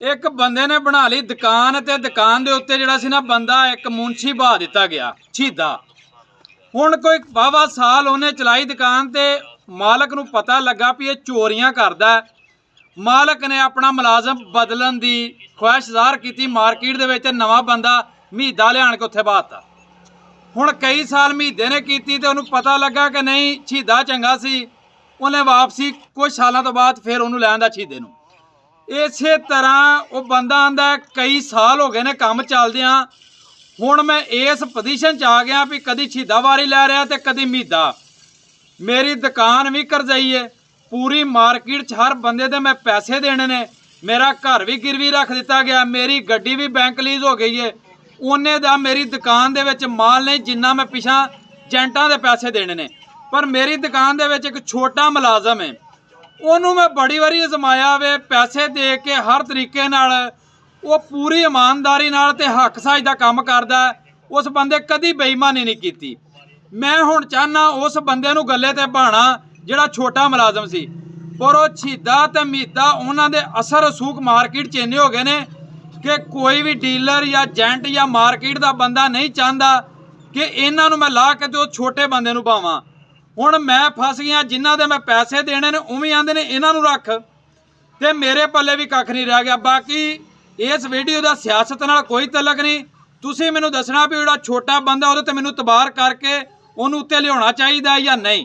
एक बंदे ने बना ली दुकान ते दुकान दे उत्ते जिहड़ा सी ना बंदा एक मुंशी बहा दिता गया शहीदा। हुण कोई वाहवा साल उन्हें चलाई दुकान ते मालक नूं पता लगा भी ये चोरियां करदा है। मालक ने अपना मुलाजम बदलन की ख्वाहिश ज़ाहिर की, मार्केट दे विच नवां बंदा महीदा लियाण के उत्थे बाता। हुण कई साल महीदे ने कीती ते उहनूं पता लगा कि नहीं शहीदा चंगा सी, उन्हें वापसी कुछ सालों तो बाद फिर उहनूं लैंदा शहीदे नूं। इसे तरह वो बंदा आंदा कई साल हो गए ने काम चलदियां, हुण मैं इस पोजीशन च आ गया भी कदी शहीदा वारी लै रहा तो कदी महीदा। मेरी दुकान भी करजाई है, पूरी मार्केट च हर बंदे दे मैं पैसे देने ने, मेरा घर भी गिरवी रख दिता गया, मेरी गड्डी भी बैंक लीज हो गई है। उन्ने दा मेरी दुकान दे विच माल नहीं जिन्ना मैं पिछा एजेंटां दे पैसे देने ने। पर मेरी दुकान दे विच एक छोटा मुलाजम है, ਉਹਨੂੰ मैं बड़ी वारी अजमाया वे पैसे दे के हर तरीके नाल, वो पूरी ईमानदारी नाल ते हक साज दा काम करदा। उस बंदे कदी बेईमानी नहीं की। मैं हुण चाहना उस बंदे नूं गले ते बहाना जिहड़ा छोटा मुलाजम सी, पर वो शहीदा ते महीदा उन्हां दे असर रसूख मार्केट च इन्ने हो गए ने कि कोई भी डीलर या एजेंट या मार्केट दा बंदा नहीं चाहता कि इन्हां नूं मैं ला के ते छोटे बंदे नूं पावां। हुण मैं फस गया, जिन्हां दे मैं पैसे देने ने उवें आंदे ने इन्हां नूं रख, ते मेरे पल्ले भी कख नहीं रह गया। बाकी इस वीडियो का सियासत नाल कोई तलक नहीं, तुसीं मैनूं दसना भी जिहड़ा छोटा बंदा उहदे ते मैनूं तबार करके उहनूं उत्ते लियाउणा चाहीदा या नहीं।